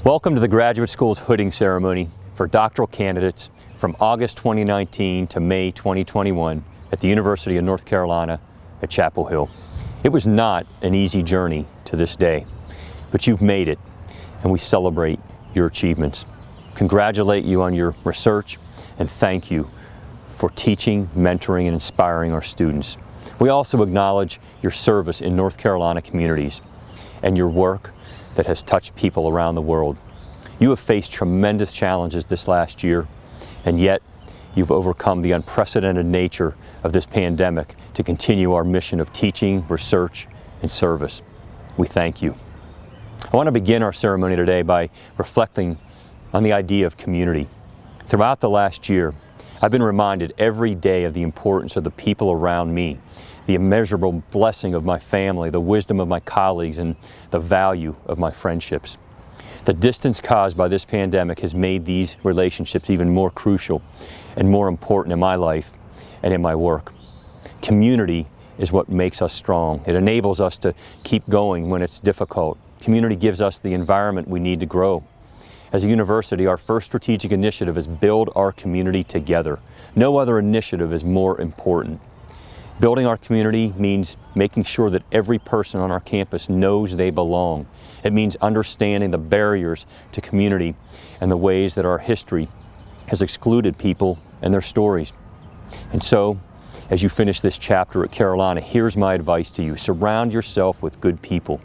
Welcome to the Graduate School's hooding ceremony for doctoral candidates from August 2019 to May 2021 at the University of North Carolina at Chapel Hill. It was not an easy journey to this day, but you've made it, and we celebrate your achievements. Congratulate you on your research, and thank you for teaching, mentoring, and inspiring our students. We also acknowledge your service in North Carolina communities and your work that has touched people around the world. You have faced tremendous challenges this last year, and yet you've overcome the unprecedented nature of this pandemic to continue our mission of teaching, research, and service. We thank you. I want to begin our ceremony today by reflecting on the idea of community. Throughout the last year, I've been reminded every day of the importance of the people around me, the immeasurable blessing of my family, the wisdom of my colleagues, and the value of my friendships. The distance caused by this pandemic has made these relationships even more crucial and more important in my life and in my work. Community is what makes us strong. It enables us to keep going when it's difficult. Community gives us the environment we need to grow. As a university, our first strategic initiative is build our community together. No other initiative is more important. Building our community means making sure that every person on our campus knows they belong. It means understanding the barriers to community and the ways that our history has excluded people and their stories. And so, as you finish this chapter at Carolina, here's my advice to you. Surround yourself with good people.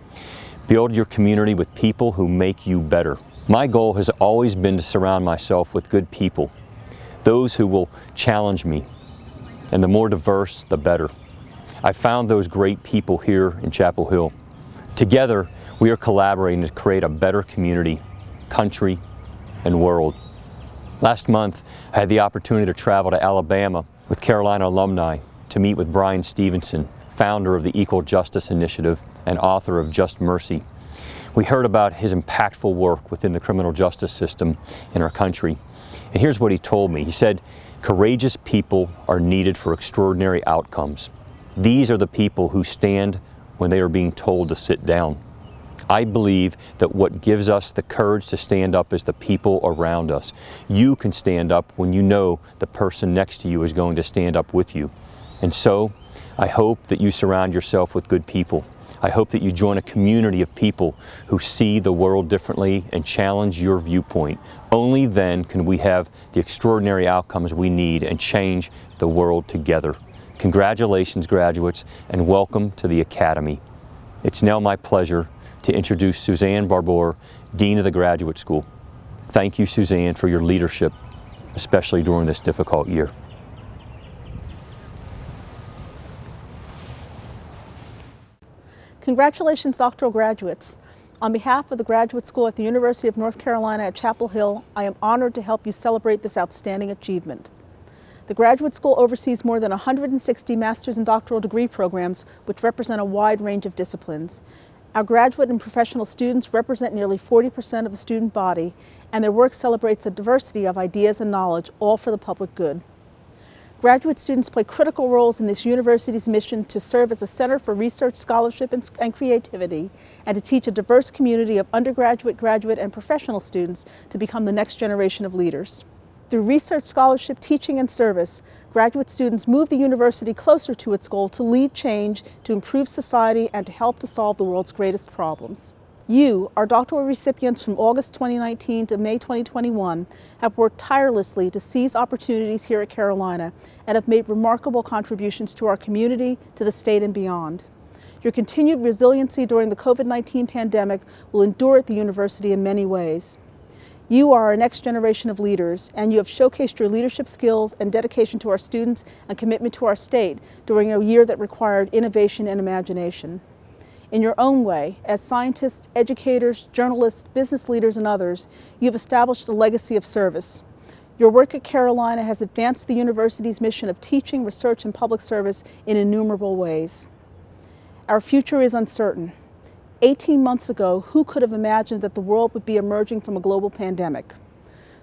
Build your community with people who make you better. My goal has always been to surround myself with good people, those who will challenge me, and the more diverse, the better. I found those great people here in Chapel Hill. Together, we are collaborating to create a better community, country, and world. Last month, I had the opportunity to travel to Alabama with Carolina alumni to meet with Brian Stevenson, founder of the Equal Justice Initiative and author of Just Mercy. We heard about his impactful work within the criminal justice system in our country. And here's what he told me. He said, "Courageous people are needed for extraordinary outcomes. These are the people who stand when they are being told to sit down." I believe that what gives us the courage to stand up is the people around us. You can stand up when you know the person next to you is going to stand up with you. And so, I hope that you surround yourself with good people. I hope that you join a community of people who see the world differently and challenge your viewpoint. Only then can we have the extraordinary outcomes we need and change the world together. Congratulations, graduates, and welcome to the Academy. It's now my pleasure to introduce Suzanne Barbour, Dean of the Graduate School. Thank you, Suzanne, for your leadership, especially during this difficult year. Congratulations, doctoral graduates. On behalf of the Graduate School at the University of North Carolina at Chapel Hill, I am honored to help you celebrate this outstanding achievement. The Graduate School oversees more than 160 master's and doctoral degree programs, which represent a wide range of disciplines. Our graduate and professional students represent nearly 40% of the student body, and their work celebrates a diversity of ideas and knowledge, all for the public good. Graduate students play critical roles in this university's mission to serve as a center for research, scholarship, and creativity, and to teach a diverse community of undergraduate, graduate, and professional students to become the next generation of leaders. Through research, scholarship, teaching, and service, graduate students move the university closer to its goal to lead change, to improve society, and to help to solve the world's greatest problems. You, our doctoral recipients from August 2019 to May 2021, have worked tirelessly to seize opportunities here at Carolina and have made remarkable contributions to our community, to the state, and beyond. Your continued resiliency during the COVID-19 pandemic will endure at the university in many ways. You are our next generation of leaders, and you have showcased your leadership skills and dedication to our students and commitment to our state during a year that required innovation and imagination. In your own way, as scientists, educators, journalists, business leaders, and others, you've established a legacy of service. Your work at Carolina has advanced the university's mission of teaching, research, and public service in innumerable ways. Our future is uncertain. 18 months ago, who could have imagined that the world would be emerging from a global pandemic?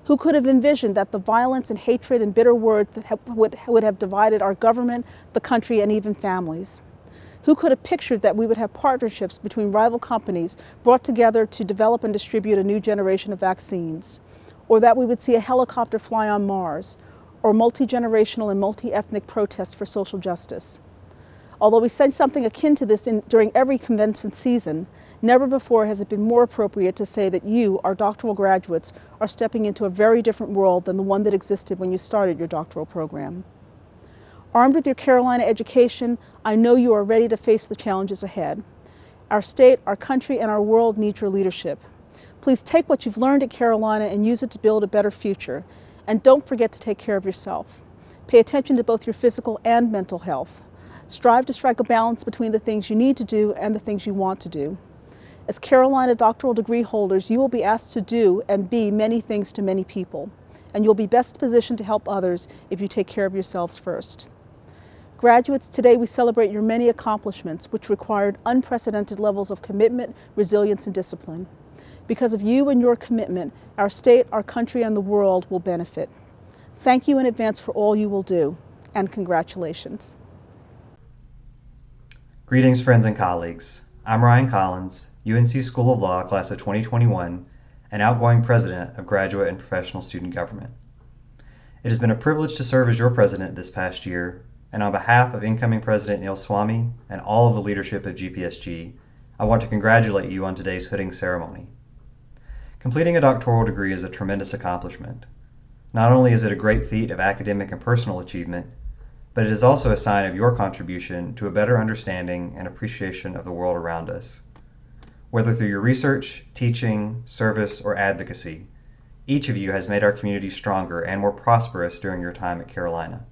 Who could have envisioned that the violence and hatred and bitter words that would have divided our government, the country, and even families? Who could have pictured that we would have partnerships between rival companies brought together to develop and distribute a new generation of vaccines? Or that we would see a helicopter fly on Mars? Or multi-generational and multi-ethnic protests for social justice? Although we sense something akin to this during every commencement season, never before has it been more appropriate to say that you, our doctoral graduates, are stepping into a very different world than the one that existed when you started your doctoral program. Armed with your Carolina education, I know you are ready to face the challenges ahead. Our state, our country, and our world need your leadership. Please take what you've learned at Carolina and use it to build a better future. And don't forget to take care of yourself. Pay attention to both your physical and mental health. Strive to strike a balance between the things you need to do and the things you want to do. As Carolina doctoral degree holders, you will be asked to do and be many things to many people, and you'll be best positioned to help others if you take care of yourselves first. Graduates, today we celebrate your many accomplishments, which required unprecedented levels of commitment, resilience, and discipline. Because of you and your commitment, our state, our country, and the world will benefit. Thank you in advance for all you will do, and congratulations. Greetings, friends and colleagues. I'm Ryan Collins, UNC School of Law, Class of 2021, and outgoing President of Graduate and Professional Student Government. It has been a privilege to serve as your President this past year, and on behalf of incoming President Neil Swamy and all of the leadership of GPSG, I want to congratulate you on today's hooding ceremony. Completing a doctoral degree is a tremendous accomplishment. Not only is it a great feat of academic and personal achievement, but it is also a sign of your contribution to a better understanding and appreciation of the world around us. Whether through your research, teaching, service, or advocacy, each of you has made our community stronger and more prosperous during your time at Carolina.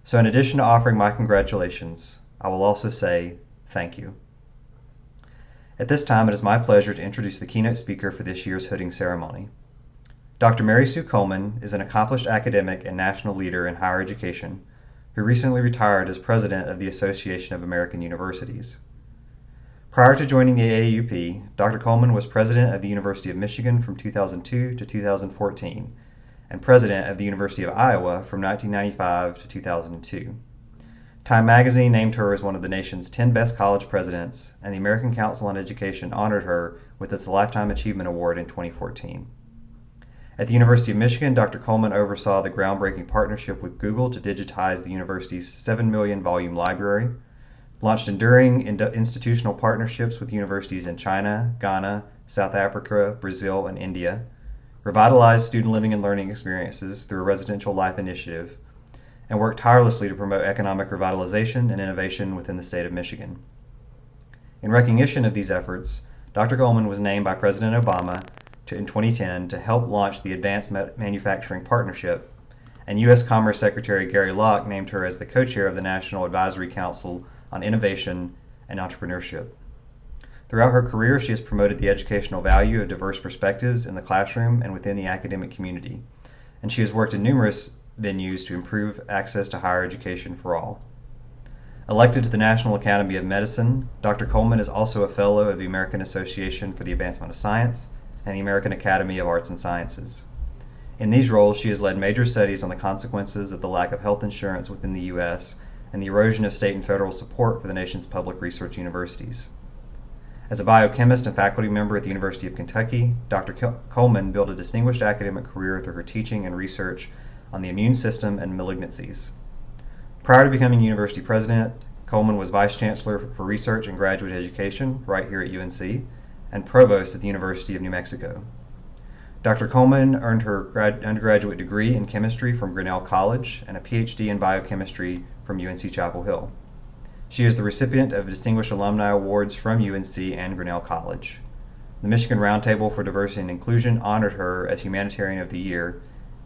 So in addition to offering my congratulations, I will also say thank you. At this time, it is my pleasure to introduce the keynote speaker for this year's hooding ceremony. Dr. Mary Sue Coleman is an accomplished academic and national leader in higher education who recently retired as president of the Association of American Universities. Prior to joining the AAUP, Dr. Coleman was president of the University of Michigan from 2002 to 2014 and president of the University of Iowa from 1995 to 2002. Time magazine named her as one of the nation's 10 best college presidents, and the American Council on Education honored her with its Lifetime Achievement Award in 2014. At the University of Michigan, Dr. Coleman oversaw the groundbreaking partnership with Google to digitize the university's 7 million volume library, launched enduring institutional partnerships with universities in China, Ghana, South Africa, Brazil, and India, revitalized student living and learning experiences through a residential life initiative, and worked tirelessly to promote economic revitalization and innovation within the state of Michigan. In recognition of these efforts, Dr. Coleman was named by President Obama in 2010 to help launch the Advanced Manufacturing Partnership, and U.S. Commerce Secretary Gary Locke named her as the co-chair of the National Advisory Council on Innovation and Entrepreneurship. Throughout her career, she has promoted the educational value of diverse perspectives in the classroom and within the academic community, and she has worked in numerous venues to improve access to higher education for all. Elected to the National Academy of Medicine, Dr. Coleman is also a fellow of the American Association for the Advancement of Science and the American Academy of Arts and Sciences. In these roles, she has led major studies on the consequences of the lack of health insurance within the U.S. and the erosion of state and federal support for the nation's public research universities. As a biochemist and faculty member at the University of Kentucky, Dr. Coleman built a distinguished academic career through her teaching and research on the immune system and malignancies. Prior to becoming university president, Coleman was vice chancellor for research and graduate education right here at UNC and provost at the University of New Mexico. Dr. Coleman earned her undergraduate degree in chemistry from Grinnell College and a PhD in biochemistry from UNC-Chapel Hill. She is the recipient of Distinguished Alumni Awards from UNC and Grinnell College. The Michigan Roundtable for Diversity and Inclusion honored her as Humanitarian of the Year,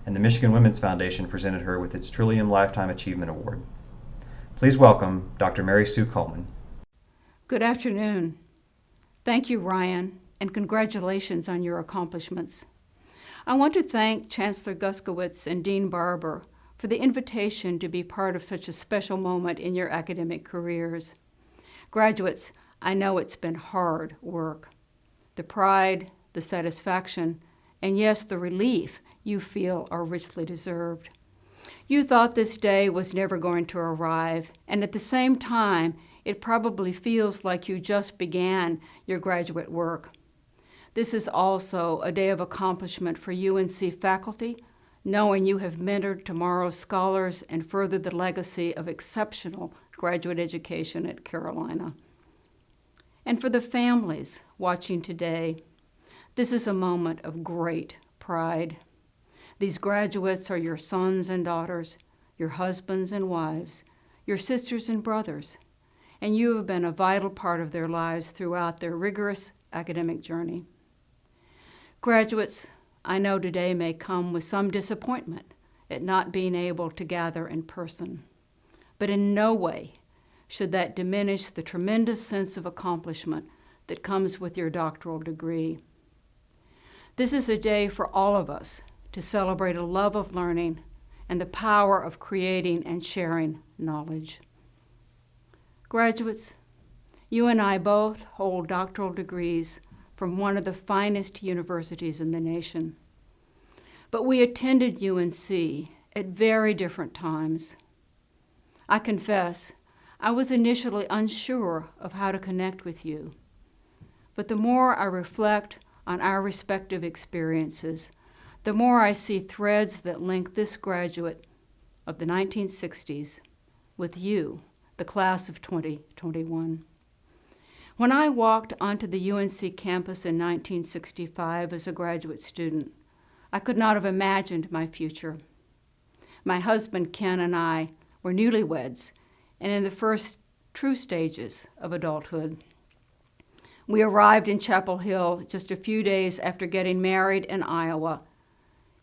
and the Michigan Women's Foundation presented her with its Trillium Lifetime Achievement Award. Please welcome Dr. Mary Sue Coleman. Good afternoon. Thank you, Ryan, and congratulations on your accomplishments. I want to thank Chancellor Guskowitz and Dean Barber for the invitation to be part of such a special moment in your academic careers. Graduates, I know it's been hard work. The pride, the satisfaction, and yes, the relief you feel are richly deserved. You thought this day was never going to arrive, and at the same time, It probably feels like you just began your graduate work. This is also a day of accomplishment for UNC faculty, knowing you have mentored tomorrow's scholars and furthered the legacy of exceptional graduate education at Carolina. And for the families watching today, this is a moment of great pride. These graduates are your sons and daughters, your husbands and wives, your sisters and brothers, and you have been a vital part of their lives throughout their rigorous academic journey. Graduates, I know today may come with some disappointment at not being able to gather in person, but in no way should that diminish the tremendous sense of accomplishment that comes with your doctoral degree. This is a day for all of us to celebrate a love of learning and the power of creating and sharing knowledge. Graduates, you and I both hold doctoral degrees from one of the finest universities in the nation. But we attended UNC at very different times. I confess, I was initially unsure of how to connect with you. But the more I reflect on our respective experiences, the more I see threads that link this graduate of the 1960s with you, the class of 2021. When I walked onto the UNC campus in 1965 as a graduate student, I could not have imagined my future. My husband, Ken, and I were newlyweds and in the first true stages of adulthood. We arrived in Chapel Hill just a few days after getting married in Iowa.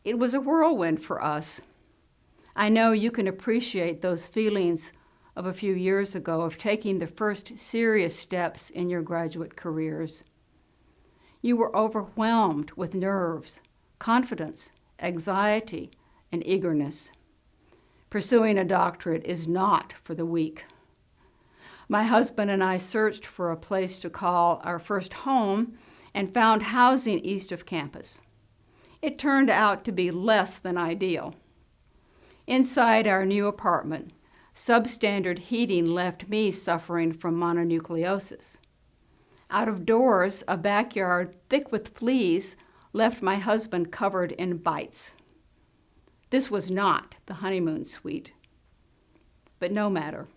It was a whirlwind for us. I know you can appreciate those feelings of a few years ago of taking the first serious steps in your graduate careers. You were overwhelmed with nerves, confidence, anxiety, and eagerness. Pursuing a doctorate is not for the weak. My husband and I searched for a place to call our first home and found housing east of campus. It turned out to be less than ideal. Inside our new apartment, substandard heating left me suffering from mononucleosis. Out of doors, a backyard thick with fleas left my husband covered in bites. This was not the honeymoon suite. But no matter.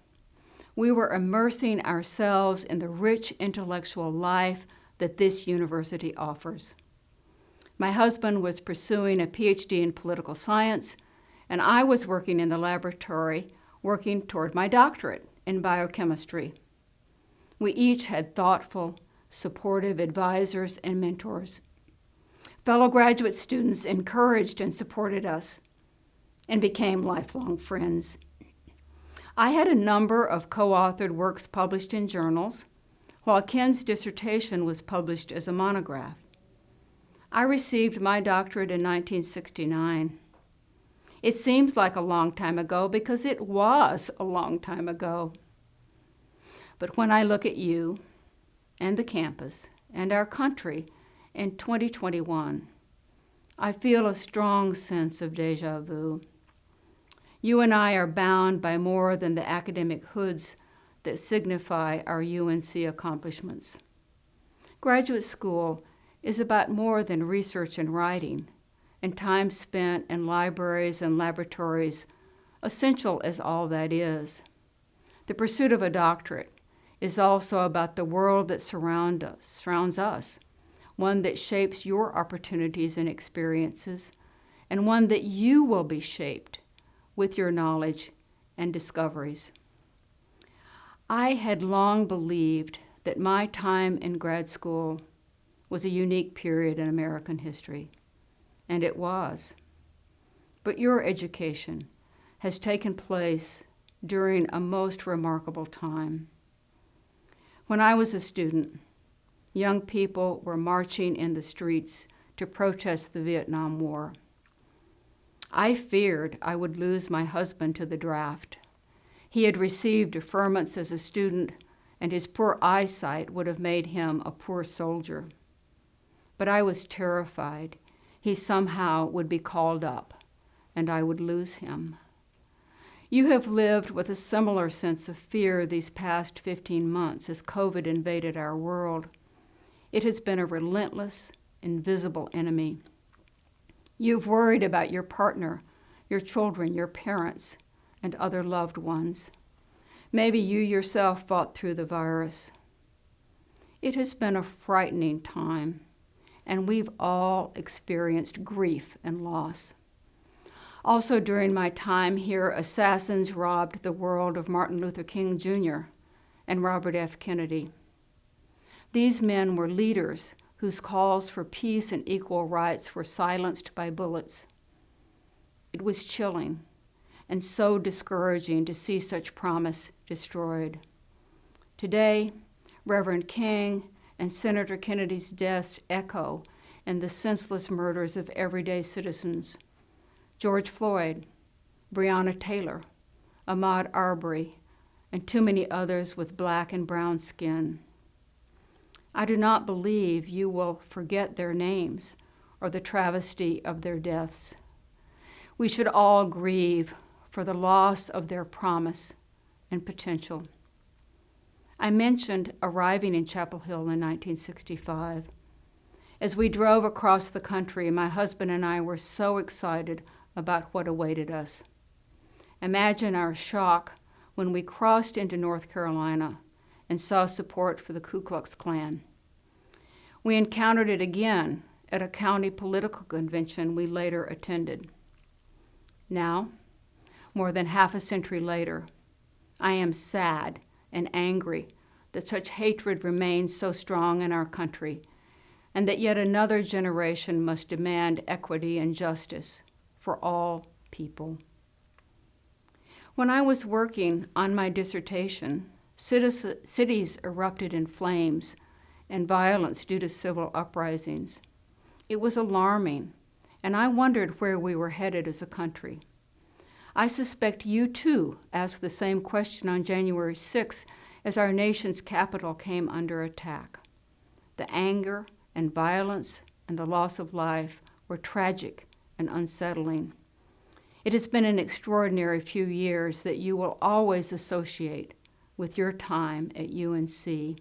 We were immersing ourselves in the rich intellectual life that this university offers. My husband was pursuing a PhD in political science, and I was working in the laboratory, working toward my doctorate in biochemistry. We each had thoughtful, supportive advisors and mentors. Fellow graduate students encouraged and supported us and became lifelong friends. I had a number of co-authored works published in journals, while Ken's dissertation was published as a monograph. I received my doctorate in 1969. It seems like a long time ago because it was a long time ago. But when I look at you and the campus and our country in 2021, I feel a strong sense of déjà vu. You and I are bound by more than the academic hoods that signify our UNC accomplishments. Graduate school is about more than research and writing, and time spent in libraries and laboratories, essential as all that is. The pursuit of a doctorate is also about the world that surrounds us, one that shapes your opportunities and experiences, and one that you will be shaped with your knowledge and discoveries. I had long believed that my time in grad school was a unique period in American history, and it was. But your education has taken place during a most remarkable time. When I was a student, young people were marching in the streets to protest the Vietnam War. I feared I would lose my husband to the draft. He had received deferments as a student, and his poor eyesight would have made him a poor soldier. But I was terrified he somehow would be called up, and I would lose him. You have lived with a similar sense of fear these past 15 months as COVID invaded our world. It has been a relentless, invisible enemy. You've worried about your partner, your children, your parents, and other loved ones. Maybe you yourself fought through the virus. It has been a frightening time, and we've all experienced grief and loss. Also during my time here, assassins robbed the world of Martin Luther King Jr. and Robert F. Kennedy. These men were leaders whose calls for peace and equal rights were silenced by bullets. It was chilling and so discouraging to see such promise destroyed. Today, Reverend King and Senator Kennedy's deaths echo in the senseless murders of everyday citizens. George Floyd, Breonna Taylor, Ahmaud Arbery, and too many others with black and brown skin. I do not believe you will forget their names or the travesty of their deaths. We should all grieve for the loss of their promise and potential. I mentioned arriving in Chapel Hill in 1965. As we drove across the country, my husband and I were so excited about what awaited us. Imagine our shock when we crossed into North Carolina and saw support for the Ku Klux Klan. We encountered it again at a county political convention we later attended. Now, more than half a century later, I am sad and angry that such hatred remains so strong in our country, and that yet another generation must demand equity and justice for all people. When I was working on my dissertation, cities erupted in flames and violence due to civil uprisings. It was alarming, and I wondered where we were headed as a country. I suspect you too asked the same question on January 6th as our nation's capital came under attack. The anger and violence and the loss of life were tragic and unsettling. It has been an extraordinary few years that you will always associate with your time at UNC.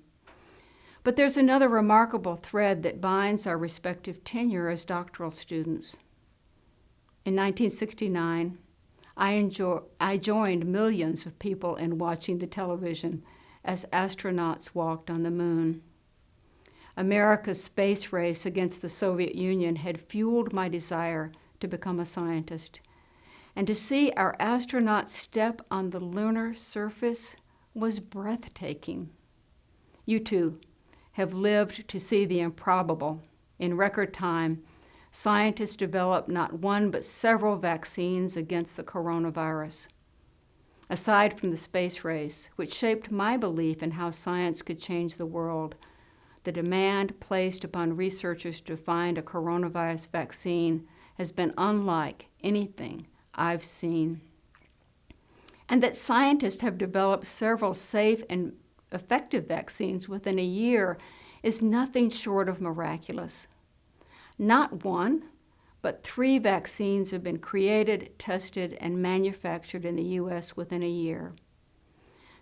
But there's another remarkable thread that binds our respective tenure as doctoral students. In 1969, I joined millions of people in watching the television as astronauts walked on the moon. America's space race against the Soviet Union had fueled my desire to become a scientist. And to see our astronauts step on the lunar surface was breathtaking. You too have lived to see the improbable. In record time, scientists developed not one but several vaccines against the coronavirus. Aside from the space race, which shaped my belief in how science could change the world, the demand placed upon researchers to find a coronavirus vaccine has been unlike anything I've seen. And that scientists have developed several safe and effective vaccines within a year is nothing short of miraculous. Not one, but 3 vaccines have been created, tested, and manufactured in the U.S. within a year.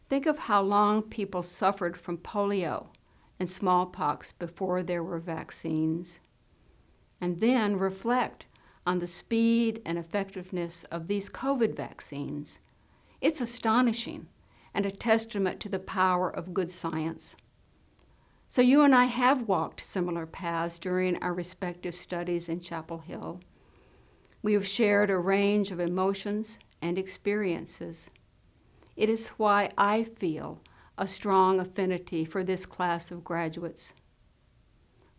Think of how long people suffered from polio and smallpox before there were vaccines. And then reflect on the speed and effectiveness of these COVID vaccines. It's astonishing and a testament to the power of good science. So you and I have walked similar paths during our respective studies in Chapel Hill. We have shared a range of emotions and experiences. It is why I feel a strong affinity for this class of graduates.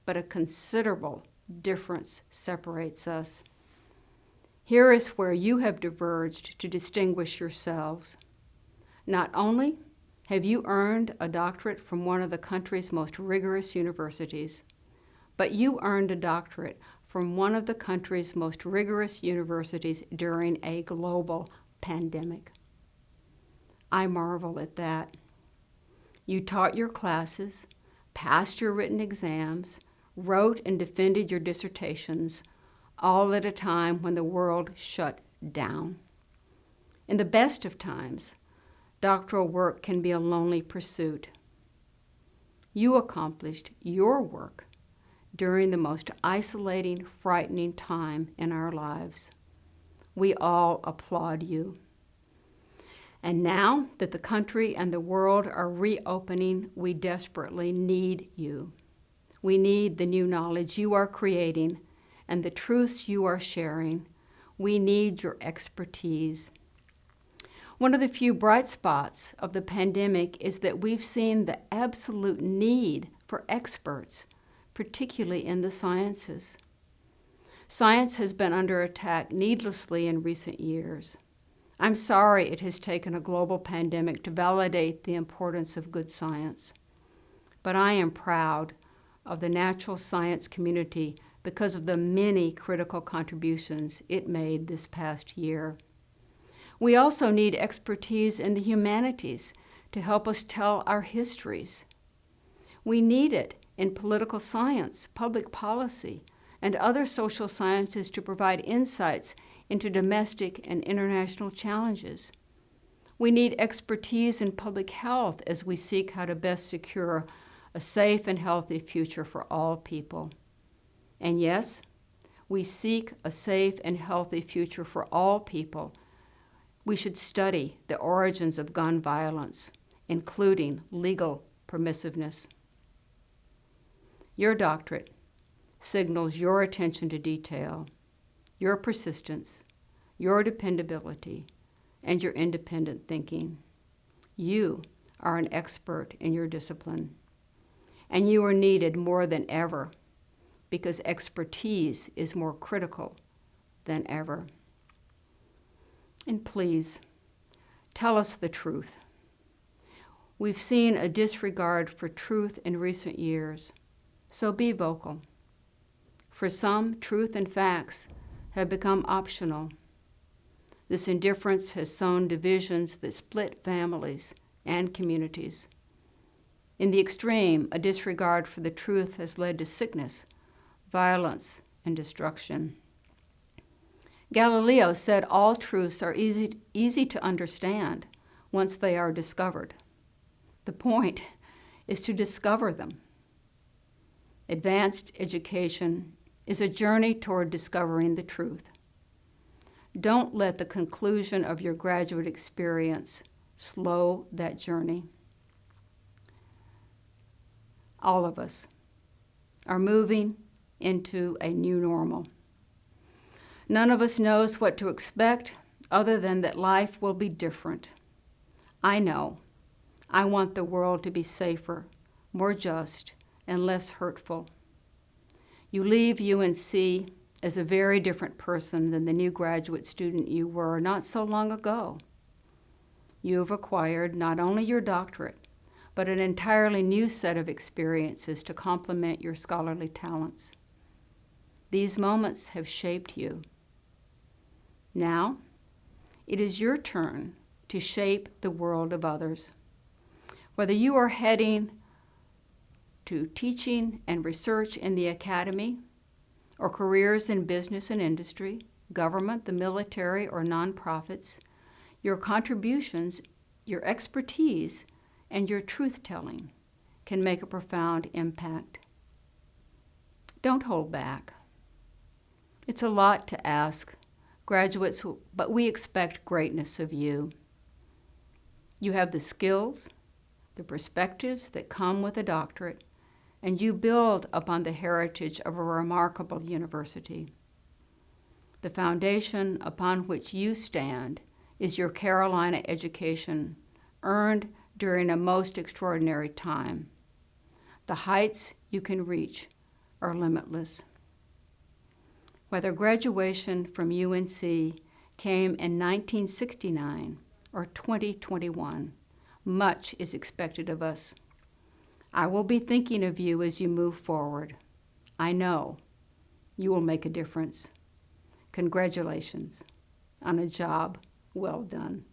But a considerable difference separates us. Here is where you have diverged to distinguish yourselves. Not only have you earned a doctorate from one of the country's most rigorous universities, but you earned a doctorate from one of the country's most rigorous universities during a global pandemic. I marvel at that. You taught your classes, passed your written exams, wrote and defended your dissertations, all at a time when the world shut down. In the best of times, doctoral work can be a lonely pursuit. You accomplished your work during the most isolating, frightening time in our lives. We all applaud you. And now that the country and the world are reopening, we desperately need you. We need the new knowledge you are creating and the truths you are sharing. We need your expertise. One of the few bright spots of the pandemic is that we've seen the absolute need for experts, particularly in the sciences. Science has been under attack needlessly in recent years. I'm sorry it has taken a global pandemic to validate the importance of good science. But I am proud of the natural science community because of the many critical contributions it made this past year. We also need expertise in the humanities to help us tell our histories. We need it in political science, public policy, and other social sciences to provide insights into domestic and international challenges. We need expertise in public health as we seek how to best secure a safe and healthy future for all people. And yes, we seek a safe and healthy future for all people. We should study the origins of gun violence, including legal permissiveness. Your doctorate signals your attention to detail, your persistence, your dependability, and your independent thinking. You are an expert in your discipline, and you are needed more than ever because expertise is more critical than ever. And please, tell us the truth. We've seen a disregard for truth in recent years, so be vocal. For some, truth and facts have become optional. This indifference has sown divisions that split families and communities. In the extreme, a disregard for the truth has led to sickness, violence, and destruction. Galileo said all truths are easy to understand once they are discovered. The point is to discover them. Advanced education is a journey toward discovering the truth. Don't let the conclusion of your graduate experience slow that journey. All of us are moving into a new normal. None of us knows what to expect other than that life will be different. I know. I want the world to be safer, more just, and less hurtful. You leave UNC as a very different person than the new graduate student you were not so long ago. You have acquired not only your doctorate, but an entirely new set of experiences to complement your scholarly talents. These moments have shaped you. Now, it is your turn to shape the world of others. Whether you are heading to teaching and research in the academy, or careers in business and industry, government, the military, or nonprofits, your contributions, your expertise, and your truth-telling can make a profound impact. Don't hold back. It's a lot to ask, graduates, but we expect greatness of you. You have the skills, the perspectives that come with a doctorate, and you build upon the heritage of a remarkable university. The foundation upon which you stand is your Carolina education, earned during a most extraordinary time. The heights you can reach are limitless. Whether graduation from UNC came in 1969 or 2021, much is expected of us. I will be thinking of you as you move forward. I know you will make a difference. Congratulations on a job well done.